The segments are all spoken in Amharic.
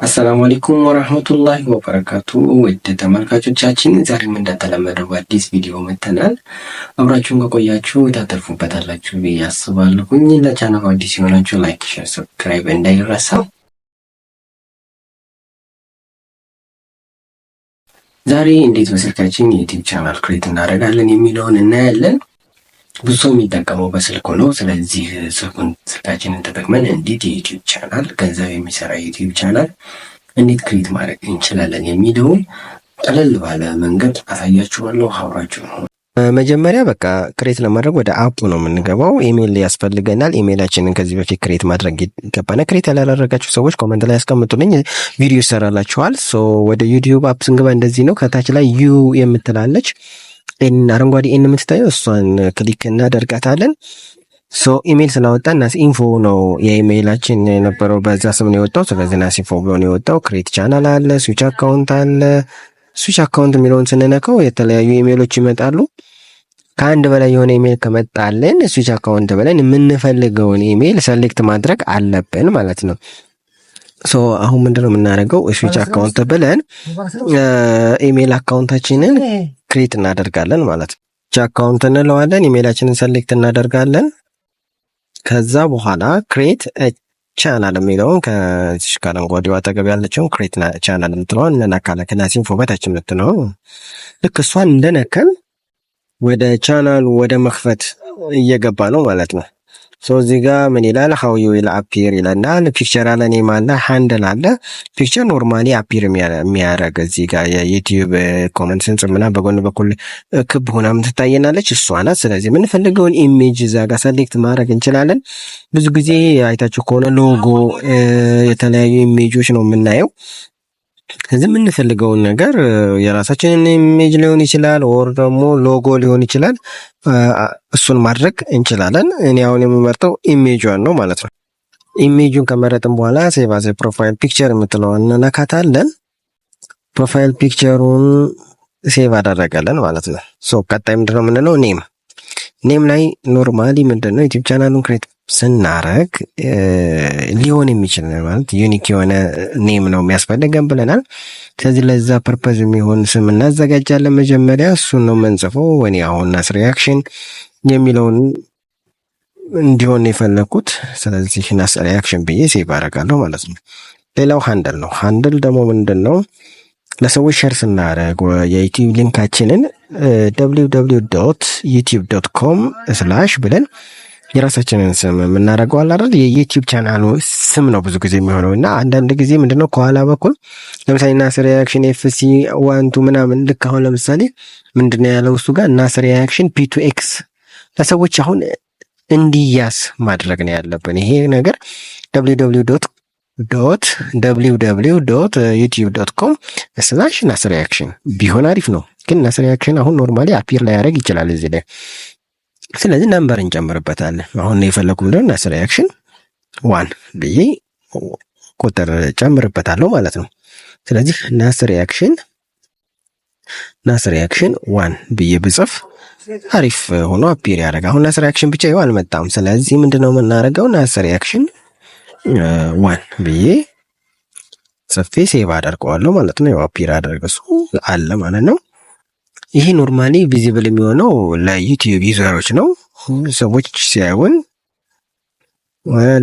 አሰላሙ አለይኩም ወራህመቱላሂ ወበረካቱ። ውድ ተመልካቾቻችን ዛሬም እንደተለመደው በአዲስ ቪዲዮ መጥተናል። አብራችሁን ከቆያችሁ ታተርፉበታላችሁ ብዬ አስባለሁኝ። ለቻናሉ አዲስ የሆናችሁ ላይክ፣ ሼር፣ ሰብስክራይብ እንዳይረሳ። ዛሬ እንዴት በስልካችን የዩቲዩብ ቻናል ክሬት እናደርጋለን የሚለውን እናያለን። ብዙ ሰው የሚጠቀመው በስልኩ ነው። ስለዚህ ስልካችንን ተጠቅመን እንዴት የዩቲዩብ ቻናል ገንዘብ የሚሰራ ዩቲዩብ ቻናል እንዴት ክሬት ማድረግ እንችላለን የሚለውን ቀለል ባለ መንገድ አሳያችኋለሁ። አብራችሁ ነው። መጀመሪያ በቃ ክሬት ለማድረግ ወደ አፑ ነው የምንገባው። ኢሜል ያስፈልገናል። ኢሜላችንን ከዚህ በፊት ክሬት ማድረግ ይገባናል። ክሬት ያላደረጋችሁ ሰዎች ኮመንት ላይ ያስቀምጡልኝ፣ ቪዲዮ ይሰራላችኋል። ወደ ዩቲዩብ አፕ ስንገባ እንደዚህ ነው። ከታች ላይ ዩ የምትላለች አረንጓዴ ኤን የምትታየው እሷን ክሊክ እናደርጋታለን። ኢሜል ስላወጣን ናስ ኢንፎ ነው የኢሜይላችን የነበረው፣ በዛ ስም ነው የወጣው። ስለዚህ ናስ ኢንፎ ብሎ ነው የወጣው። ክሬት ቻናል አለ፣ ስዊች አካውንት አለ። ስዊች አካውንት የሚለውን ስንነካው የተለያዩ ኢሜይሎች ይመጣሉ። ከአንድ በላይ የሆነ ኢሜይል ከመጣልን ስዊች አካውንት ብለን የምንፈልገውን ኢሜይል ሰሌክት ማድረግ አለብን ማለት ነው። አሁን ምንድነው የምናደርገው? ስዊች አካውንት ብለን ኢሜይል አካውንታችንን ክሬት እናደርጋለን ማለት ነው። አካውንት እንለዋለን። ኢሜይላችንን ሰሌክት እናደርጋለን። ከዛ በኋላ ክሬት ቻናል የሚለውን ከዚህ ከአረንጓዴው አጠገብ ያለችውን ክሬት ቻናል የምትለውን እንነካለን። ከናስ ኢንፎ በታች የምትለው ልክ እሷን እንደነከን ወደ ቻናሉ ወደ መክፈት እየገባ ነው ማለት ነው። እዚህ ጋር ምን ይላል? ሃው ዩ ዊል አፒር ይለናል። ፒክቸር አለ፣ ኔም አለ፣ ሃንድል አለ። ፒክቸር ኖርማሊ አፒር የሚያደርግ እዚህ ጋር የዩቲዩብ ኮመንት ስንጽፍ ምናምን በጎን በኩል ክብ ሆና የምትታየናለች እሷ ናት። ስለዚህ የምንፈልገውን ኢሜጅ እዛ ጋር ሰሌክት ማድረግ እንችላለን። ብዙ ጊዜ አይታችሁ ከሆነ ሎጎ፣ የተለያዩ ኢሜጆች ነው የምናየው። ከዚህ የምንፈልገውን ነገር የራሳችንን ኢሜጅ ሊሆን ይችላል፣ ወር ደግሞ ሎጎ ሊሆን ይችላል። እሱን ማድረግ እንችላለን። እኔ አሁን የምመርጠው ኢሜጁን ነው ማለት ነው። ኢሜጁን ከመረጥን በኋላ ሴቭ አዝ ፕሮፋይል ፒክቸር የምትለውን እንነካታለን። ፕሮፋይል ፒክቸሩን ሴቭ አደረገልን ማለት ነው። ቀጣይ ምንድነው የምንለው? ኔም ላይ ኖርማሊ ምንድነው ዩቲዩብ ቻናሉን ክሬት ስናረግ ሊሆን የሚችል ማለት ዩኒክ የሆነ ኔም ነው የሚያስፈልገን ብለናል። ስለዚህ ለዛ ፐርፐዝ የሚሆን ስም እናዘጋጃለን። መጀመሪያ እሱን ነው የምንጽፈው። እኔ አሁን ናስ ሪያክሽን የሚለውን እንዲሆን የፈለኩት፣ ስለዚህ ናስ ሪያክሽን ብዬ ሴቭ አደርጋለሁ ማለት ነው። ሌላው ሃንድል ነው። ሃንድል ደግሞ ምንድነው? ለሰዎች ሼር ስናደርግ የዩቲዩብ ሊንካችንን www.youtube.com/ ብለን የራሳችንን ስም የምናደርገው አይደል? የዩቲዩብ ቻናሉ ስም ነው ብዙ ጊዜ የሚሆነው እና አንዳንድ ጊዜ ምንድነው ከኋላ በኩል ለምሳሌ ናስ ሪያክሽን FC 1 ምናምን ልክ አሁን ለምሳሌ ምንድነው ያለው እሱ ጋር ናስ ሪያክሽን P2X ለሰዎች አሁን እንዲያስ ማድረግ ነው ያለብን። ይሄ ነገር www.youtube.com/ናስ ሪያክሽን ቢሆን አሪፍ ነው። ግን ናስ ሪያክሽን አሁን ኖርማሊ አፒር ላይ ያደርግ ይችላል እዚህ ላይ። ስለዚህ ነምበር እንጨምርበታለን። አሁን የፈለኩ ምንድነው ናስ ሪያክሽን 1 ብዬ ቁጥር ጨምርበታለሁ ማለት ነው። ስለዚህ ናስ ሪያክሽን 1 ብዬ ብጽፍ አሪፍ ሆኖ አፒር ያደርጋል። አሁን ናስ ሪያክሽን ብቻ ይኸው አልመጣም። ስለዚህ ምንድነው የምናደርገው? ናስ ሪያክሽን 1 ብዬ ጽፌ ሴቭ አደርገዋለሁ ማለት ነው። ያው አፒር አደረገው አለ ማለት ነው። ይሄ ኖርማሊ ቪዚብል የሚሆነው ለዩቲዩብ ዩዘሮች ነው። ሰዎች ሲያዩን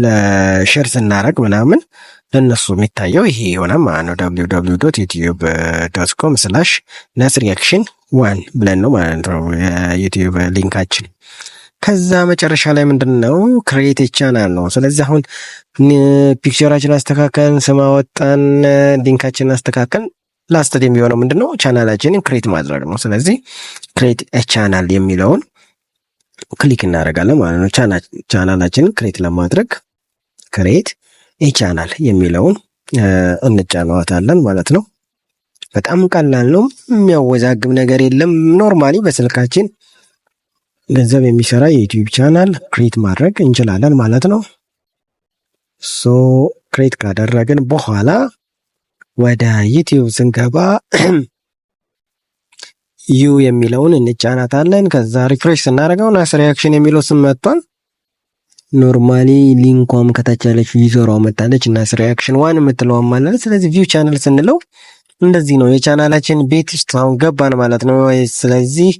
ለሼር ስናደርግ ምናምን ለነሱ የሚታየው ይሄ ይሆናል ማለት ነው። www.youtube.com/ናስ ሪያክሽን 1 ብለን ነው ማለት ነው የዩቲዩብ ሊንካችን። ከዛ መጨረሻ ላይ ምንድነው ክሬት ቻናል ነው። ስለዚህ አሁን ፒክቸራችን አስተካከልን፣ ስም አወጣን፣ ሊንካችንን አስተካከልን። ላስት የሚሆነው ምንድነው ቻናላችንን ክሬት ማድረግ ነው። ስለዚህ ክሬት ቻናል የሚለውን ክሊክ እናደርጋለን ማለት ነው። ቻናላችንን ክሬት ለማድረግ ክሬት ቻናል የሚለውን እንጫነዋታለን ማለት ነው። በጣም ቀላል ነው፣ የሚያወዛግብ ነገር የለም። ኖርማሊ በስልካችን ገንዘብ የሚሰራ የዩቲዩብ ቻናል ክሬት ማድረግ እንችላለን ማለት ነው። ክሬት ካደረግን በኋላ ወደ ዩቲዩብ ስንገባ ዩ የሚለውን እንጫናታለን። ከዛ ሪፍሬሽ ስናደርገው ናስ ሪያክሽን የሚለው ስም መጥቷል። ኖርማሊ ሊንኳም ከታች ያለች ዩዘሯ መጣለች እና ሪያክሽን ዋን የምትለዋም ማለት። ስለዚህ ቪው ቻናል ስንለው እንደዚህ ነው። የቻናላችን ቤት ውስጥ አሁን ገባን ማለት ነው። ስለዚህ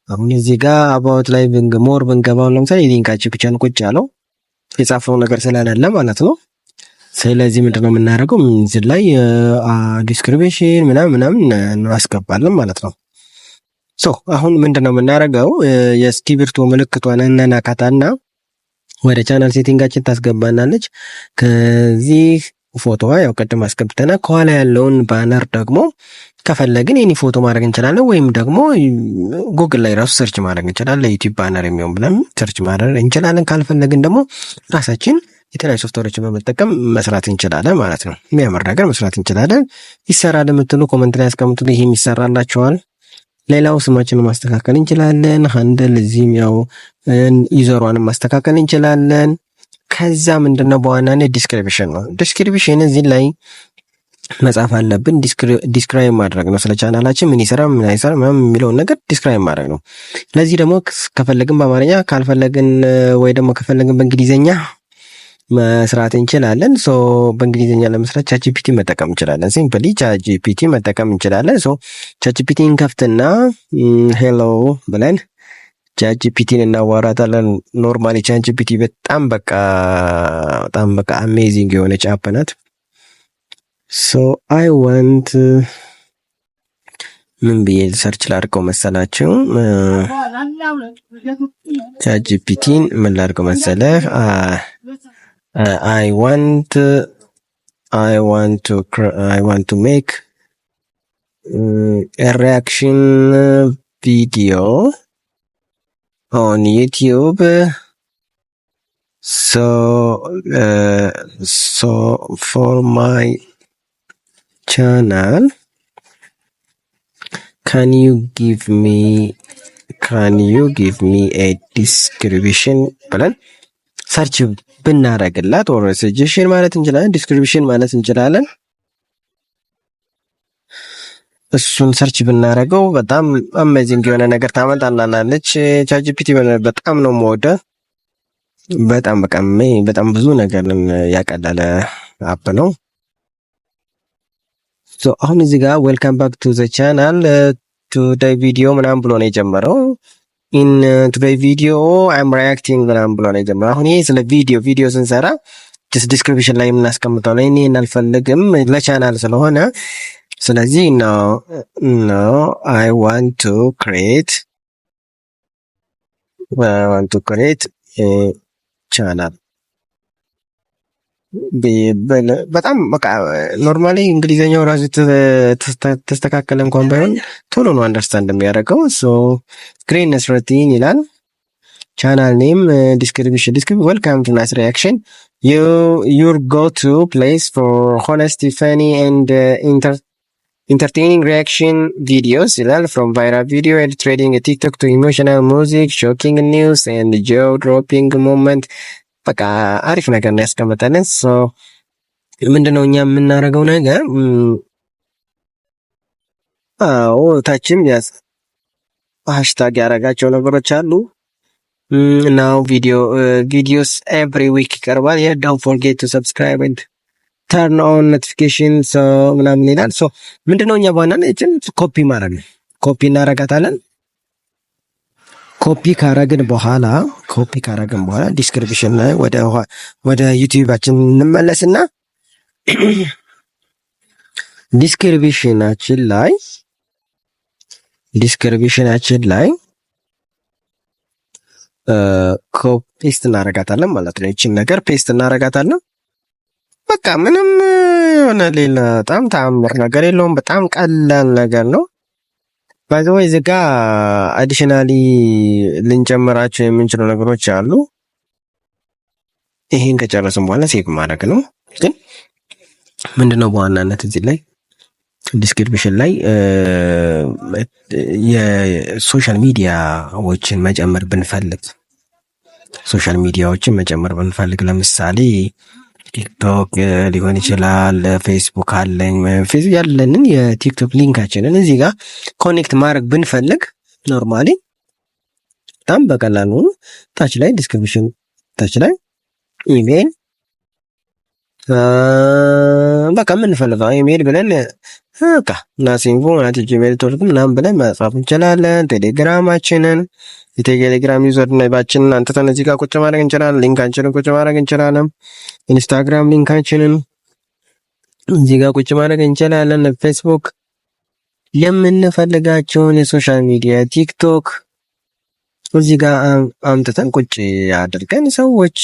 አሁን እዚህ ጋር አባውት ላይ ሞር ብንገባው ለምሳሌ ሊንካችን ብቻ ቁጭ ያለው የጻፈው ነገር ስለሌለ ማለት ነው። ስለዚህ ምንድነው የምናደርገው? እዚህ ላይ ዲስክሪፕሽን ምናምን እናስገባለን ማለት ነው። አሁን ምንድነው የምናደርገው? የእስክሪብቶ ምልክቷን እንነካታና ወደ ቻናል ሴቲንጋችን ታስገባናለች። ከዚህ ፎቶዋ ያው ቅድም አስገብተና ከኋላ ያለውን ባነር ደግሞ ከፈለግን የኔ ፎቶ ማድረግ እንችላለን፣ ወይም ደግሞ ጉግል ላይ ራሱ ሰርች ማድረግ እንችላለን። ለዩቲዩብ ባነር የሚሆን ብለን ሰርች ማድረግ እንችላለን። ካልፈለግን ደግሞ ራሳችን የተለያዩ ሶፍትዌሮችን በመጠቀም መስራት እንችላለን ማለት ነው። የሚያምር ነገር መስራት እንችላለን። ይሰራል የምትሉ ኮመንት ላይ ያስቀምጡ። ይሄም ይሰራላችኋል። ሌላው ስማችንን ማስተካከል እንችላለን። ሃንደል እዚህም ያው ዩዘሯንም ማስተካከል እንችላለን። ከዛ ምንድነው በዋናነት ዲስክሪፕሽን ነው። ዲስክሪፕሽን እዚህ ላይ መጻፍ አለብን። ዲስክራይብ ማድረግ ነው። ስለ ቻናላችን ምን ይሰራ ምን አይሰራ የሚለውን ነገር ዲስክራይብ ማድረግ ነው። ለዚህ ደግሞ ከፈለግን በአማርኛ ካልፈለግን ወይ ደግሞ ከፈለግን በእንግሊዘኛ መስራት እንችላለን። በእንግሊዝኛ ለመስራት ቻትጂፒቲ መጠቀም እንችላለን። ሲምፕሊ ቻትጂፒቲ መጠቀም እንችላለን። ቻትጂፒቲን ከፍትና ሄሎ ብለን ቻትጂፒቲን እናዋራታለን። ኖርማሊ ቻትጂፒቲ በጣም በቃ አሜዚንግ የሆነች አፕ ናት። አይ ዋንት ምን ብዬ ሰርች ላድርገው መሰላችሁ? ቻትጂፒቲን ምን ላድርገው መሰለህ? I want to make a reaction video on YouTube. So for my channel, can you give me a description? ብለን ሰርች ብናረግላት ኦር ሰጀሽን ማለት እንችላለን፣ ዲስክሪፕሽን ማለት እንችላለን። እሱን ሰርች ብናረገው በጣም አሜዚንግ የሆነ ነገር ታመጣልናለች። ቻትጂፒቲ በጣም ነው የምወደው። በጣም ብዙ ነገርን ያቀለለ አፕ ነው። አሁን እዚህ ጋር ዌልካም ባክ ቱ ዘ ቻናል ቱዴይ ቪዲዮ ምናምን ብሎ ነው የጀመረው። ኢን ቱዴይ ቪዲዮ አይም ሪያክቲንግ ምናምን ብሎ ነው የጀመረው። አሁን ይሄ ስለ ቪዲዮ ስንሰራ ጀስት ዲስክሪፕሽን ላይ የምናስቀምጠው ነው። እኔ አልፈልግም ለቻናል ስለሆነ፣ ስለዚህ ነው I want to create a channel። በጣም በቃ ኖርማሊ እንግሊዘኛው ራሱ ተስተካከለ እንኳን ባይሆን ቶሎ ነው አንደርስታንድ የሚያደርገው። ግሬን ነስረቲን ይላል። ቻናል ኔም ዲስክሪፕሽን ዌልካም ቱ ናይስ ሪያክሽን your go to place for honesty, funny and entertaining reaction videos ይላል። from viral video and trading TikTok to emotional music, shocking news and jaw dropping moment። በቃ አሪፍ ነገር ነው ያስቀመጠልን። ምንድነው እኛ የምናደርገው ነገር? ታችም ሃሽታግ ያደረጋቸው ነገሮች አሉ። ናው ቪዲዮስ ኤቭሪ ዊክ ይቀርባል። ዶንት ፎርጌት ቱ ሰብስክራይብ ኤንድ ተርን ኦን ኖቲፊኬሽን ምናምን ይላል። ምንድነው እኛ በዋናነት እችን ኮፒ ማድረግ ነው። ኮፒ እናረጋታለን። ኮፒ ካረግን በኋላ ዲስክሪፕሽን ላይ ወደ ዩቲዩባችን እንመለስና ዲስክሪፕሽናችን ላይ ፔስት እናረጋታለን ማለት ነው። ይችን ነገር ፔስት እናረጋታለን። በቃ ምንም የሆነ ሌላ በጣም ተአምር ነገር የለውም። በጣም ቀላል ነገር ነው። ባይዘው እዚህ ጋር አዲሽናሊ ልንጨምራቸው የምንችለው ነገሮች አሉ። ይሄን ከጨረስን በኋላ ሴቭ ማድረግ ነው። ግን ምንድነው በዋናነት እዚህ ላይ ዲስክሪፕሽን ላይ የሶሻል ሚዲያዎችን መጨመር ብንፈልግ ለምሳሌ ቲክቶክ ሊሆን ይችላል፣ ፌስቡክ አለኝ። ፌስቡክ ያለንን የቲክቶክ ሊንካችንን እዚህ ጋር ኮኔክት ማድረግ ብንፈልግ ኖርማሊ በጣም በቀላሉ ታች ላይ ዲስክሪፕሽን ታች ላይ ኢሜል በቃ የምንፈልገው ኢሜል ብለን በቃ nasinfo@gmail.com ምናምን ብለን መጻፍ እንችላለን። ቴሌግራማችንን የቴሌግራም ዩዘር ኔማችንን አንተን እዚህ ጋር ቁጭ ማድረግ እንችላለን። ሊንካችንን ቁጭ ማድረግ እንችላለን። ኢንስታግራም ሊንካችንን እዚህ ጋር ቁጭ ማድረግ እንችላለን። ፌስቡክ የምንፈልጋቸውን የሶሻል ሚዲያ ቲክቶክ እዚህ ጋር አምጥተን ቁጭ አድርገን ሰዎች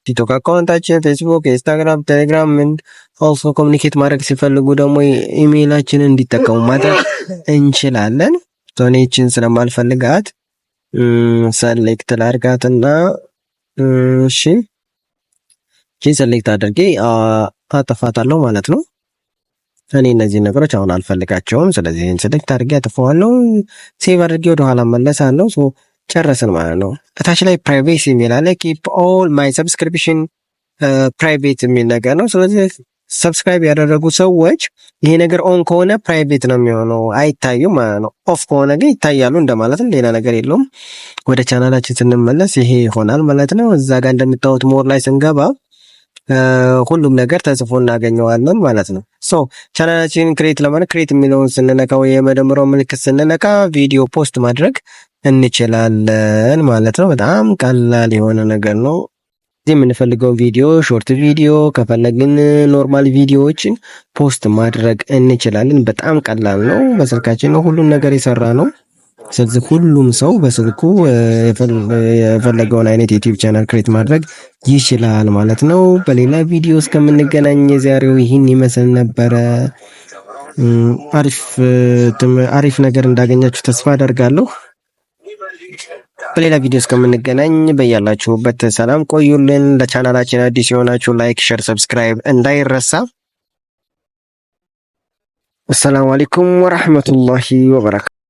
ቲክቶክ አካውንታችን፣ ፌስቡክ፣ ኢንስታግራም፣ ቴሌግራም ኦልሶ ኮሙኒኬት ማድረግ ሲፈልጉ ደግሞ ኢሜይላችንን እንዲጠቀሙ ማድረግ እንችላለን። ቶኔችን ስለማልፈልጋት ሰሌክት ላድርጋትና እሺ ሰሌክት አድርጌ አጠፋታለሁ ማለት ነው። እኔ እነዚህ ነገሮች አሁን አልፈልጋቸውም። ስለዚህ ሰሌክት አድርጌ አጥፋዋለሁ። ሴቭ አድርጌ ወደ ኋላ መለሳለሁ። ጨረስን ማለት ነው። እታች ላይ ፕራይቬሲ የሚል አለ። ኪፕ ኦል ማይ ሰብስክሪፕሽን ፕራይቬት የሚል ነገር ነው። ስለዚህ ሰብስክራይብ ያደረጉ ሰዎች ይሄ ነገር ኦን ከሆነ ፕራይቬት ነው የሚሆነው፣ አይታዩም ማለት ነው። ኦፍ ከሆነ ግን ይታያሉ እንደማለት ነው። ሌላ ነገር የለውም። ወደ ቻናላችን ስንመለስ ይሄ ይሆናል ማለት ነው። እዛ ጋር እንደምታዩት ሞር ላይ ስንገባ ሁሉም ነገር ተጽፎ እናገኘዋለን ማለት ነው። ቻናላችን ክሬት ለማድረግ ክሬት የሚለውን ስንነካ ወይ የመደመሪያው ምልክት ስንነካ ቪዲዮ ፖስት ማድረግ እንችላለን ማለት ነው። በጣም ቀላል የሆነ ነገር ነው። እዚህ የምንፈልገው ቪዲዮ ሾርት ቪዲዮ ከፈለግን ኖርማል ቪዲዮዎችን ፖስት ማድረግ እንችላለን። በጣም ቀላል ነው። በስልካችን ነው ሁሉም ነገር የሰራ ነው። ስለዚህ ሁሉም ሰው በስልኩ የፈለገውን አይነት ዩቲዩብ ቻናል ክሬት ማድረግ ይችላል ማለት ነው። በሌላ ቪዲዮ እስከምንገናኝ የዛሬው ይህን ይመስል ነበረ። አሪፍ ነገር እንዳገኛችሁ ተስፋ አደርጋለሁ። በሌላ ቪዲዮ እስከምንገናኝ በያላችሁበት ሰላም ቆዩልን። ለቻናላችን አዲስ የሆናችሁ ላይክ፣ ሼር፣ ሰብስክራይብ እንዳይረሳ። አሰላሙ አለይኩም ወራህመቱላሂ ወበረካቱ።